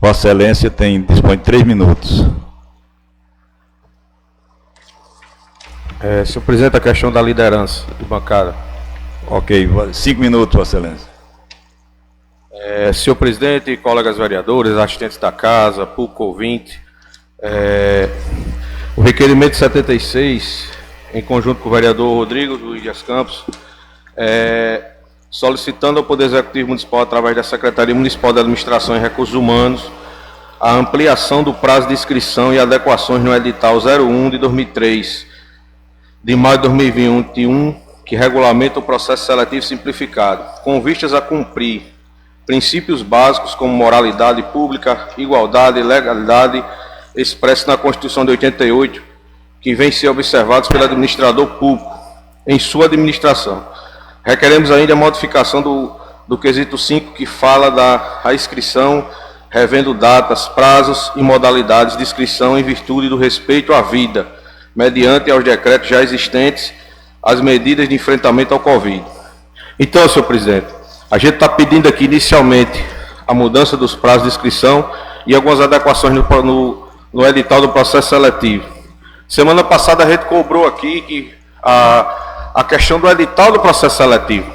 Vossa Excelência dispõe de 3 minutos. Senhor presidente, a questão da liderança de bancada. Ok, 5 minutos, Vossa Excelência. Senhor presidente, colegas vereadores, assistentes da casa, público ouvinte, o requerimento 76, em conjunto com o vereador Rodrigo Luiz Dias Campos, solicitando ao Poder Executivo Municipal, através da Secretaria Municipal de Administração e Recursos Humanos, a ampliação do prazo de inscrição e adequações no edital 01 de 2003, de maio de 2021, que regulamenta o processo seletivo simplificado, com vistas a cumprir princípios básicos como moralidade pública, igualdade e legalidade, expressos na Constituição de 88, que vêm ser observados pelo administrador público em sua administração. Requeremos ainda a modificação do quesito 5, que fala da inscrição, revendo datas, prazos e modalidades de inscrição em virtude do respeito à vida, mediante aos decretos já existentes, as medidas de enfrentamento ao Covid. Então, senhor presidente, a gente está pedindo aqui inicialmente a mudança dos prazos de inscrição e algumas adequações no edital do processo seletivo. Semana passada a gente cobrou aqui que a questão do edital do processo seletivo,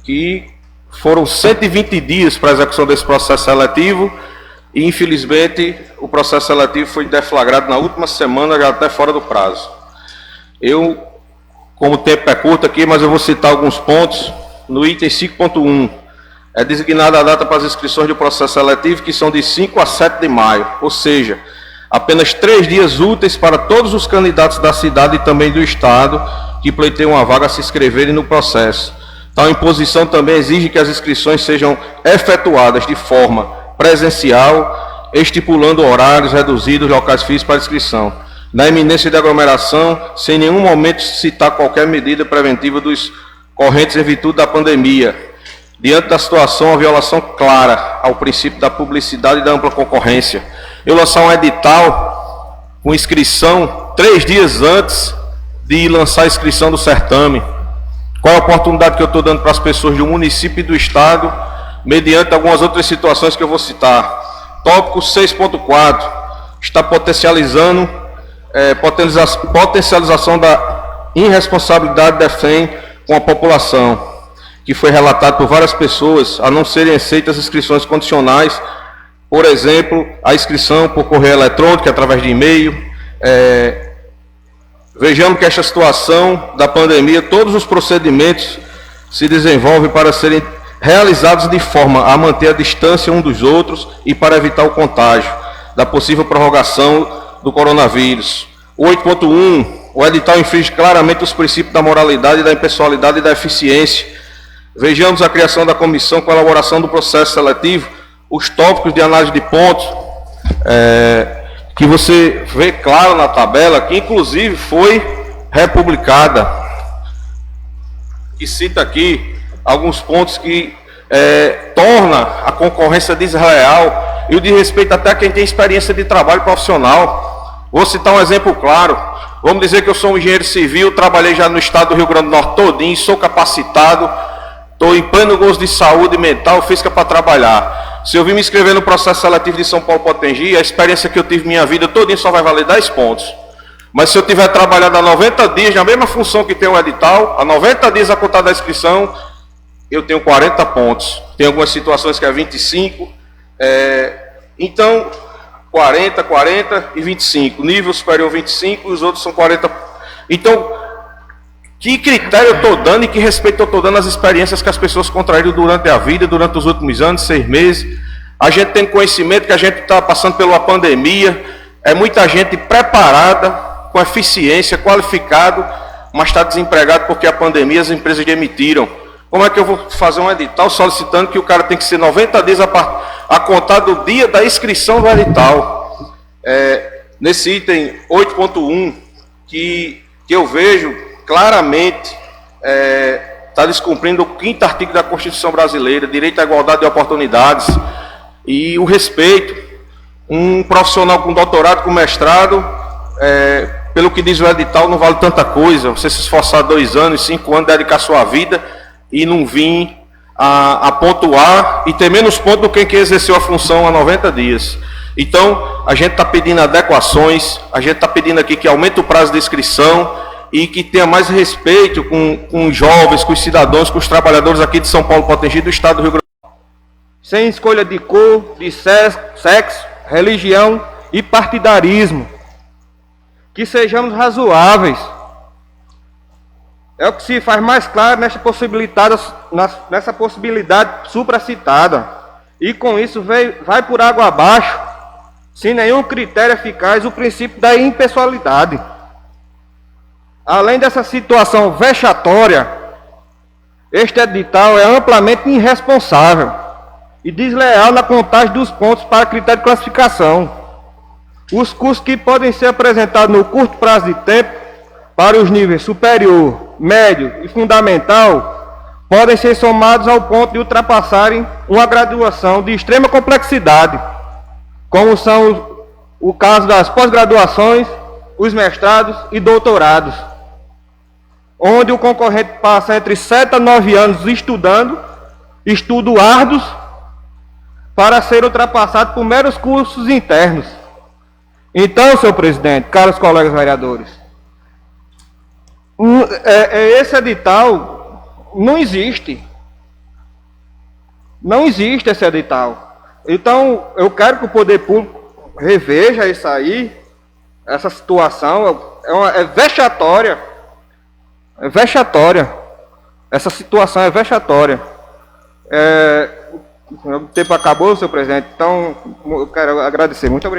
que foram 120 dias para a execução desse processo seletivo e, infelizmente, o processo seletivo foi deflagrado na última semana, já até fora do prazo. Como o tempo é curto aqui, mas eu vou citar alguns pontos. No item 5.1, é designada a data para as inscrições do processo seletivo, que são de 5 a 7 de maio, ou seja, apenas 3 dias úteis para todos os candidatos da cidade e também do estado que pleiteiam uma vaga a se inscreverem no processo. Tal imposição também exige que as inscrições sejam efetuadas de forma presencial, estipulando horários reduzidos, locais físicos para inscrição, na iminência de aglomeração, sem em nenhum momento citar qualquer medida preventiva dos correntes em virtude da pandemia. Diante da situação, a violação clara ao princípio da publicidade e da ampla concorrência. Eu lançar um edital com inscrição 3 dias antes de lançar a inscrição do certame. Qual a oportunidade que eu estou dando para as pessoas do município e do estado, mediante algumas outras situações que eu vou citar. Tópico 6.4, está potencialização da irresponsabilidade da FEM com a população, que foi relatado por várias pessoas a não serem aceitas inscrições condicionais, por exemplo, a inscrição por correio eletrônico, através de e-mail. Vejamos que esta situação da pandemia, todos os procedimentos se desenvolvem para serem realizados de forma a manter a distância um dos outros e para evitar o contágio da possível prorrogação do coronavírus. 8.1, o edital infringe claramente os princípios da moralidade, da impessoalidade e da eficiência. Vejamos a criação da comissão com a elaboração do processo seletivo, os tópicos de análise de pontos, que você vê claro na tabela, que inclusive foi republicada, e cita aqui alguns pontos que torna a concorrência desleal e o desrespeito até a quem tem experiência de trabalho profissional. Vou citar um exemplo claro. Vamos dizer que eu sou um engenheiro civil, trabalhei já no estado do Rio Grande do Norte todinho, sou capacitado, estou em pleno gozo de saúde mental, física para trabalhar. Se eu vim me inscrever no processo seletivo de São Paulo Potengi, a experiência que eu tive minha vida todinha só vai valer 10 pontos. Mas se eu tiver trabalhado há 90 dias, na mesma função que tem o edital, há 90 dias a contar da inscrição, eu tenho 40 pontos. Tem algumas situações que é 25, então 40, 40 e 25. Nível superior 25 e os outros são 40. Então, que critério eu estou dando e que respeito eu estou dando às experiências que as pessoas contraíram durante a vida, durante os últimos anos, 6 meses. A gente tem conhecimento que a gente está passando pela pandemia, muita gente preparada, com eficiência, qualificado, mas está desempregado porque a pandemia as empresas demitiram. Como é que eu vou fazer um edital solicitando que o cara tem que ser 90 dias a contar do dia da inscrição do edital? Nesse item 8.1, que eu vejo claramente está descumprindo o 5º artigo da Constituição Brasileira, direito à igualdade de oportunidades e o respeito. Um profissional com doutorado, com mestrado, pelo que diz o edital, não vale tanta coisa. Você se esforçar 2 anos, 5 anos, dedicar sua vida e não vir a pontuar e ter menos pontos do que quem exerceu a função há 90 dias. Então, a gente está pedindo adequações, a gente está pedindo aqui que aumente o prazo de inscrição e que tenha mais respeito com os jovens, com os cidadãos, com os trabalhadores aqui de São Paulo, Potengi e do estado do Rio Grande do Sul. Sem escolha de cor, de sexo, religião e partidarismo. Que sejamos razoáveis. É o que se faz mais claro nessa possibilidade supracitada. E com isso vai por água abaixo, sem nenhum critério eficaz, o princípio da impessoalidade. Além dessa situação vexatória, este edital é amplamente irresponsável e desleal na contagem dos pontos para critério de classificação. Os cursos que podem ser apresentados no curto prazo de tempo para os níveis superior, médio e fundamental podem ser somados ao ponto de ultrapassarem uma graduação de extrema complexidade, como são o caso das pós-graduações, os mestrados e doutorados, onde o concorrente passa entre 7 a 9 anos estudando, estudo árduos, para ser ultrapassado por meros cursos internos. Então, senhor presidente, caros colegas vereadores, esse edital não existe. Não existe esse edital. Então, eu quero que o poder público reveja isso aí, essa situação, é vexatória. É vexatória. Essa situação é vexatória. O tempo acabou, senhor presidente, então eu quero agradecer. Muito obrigado.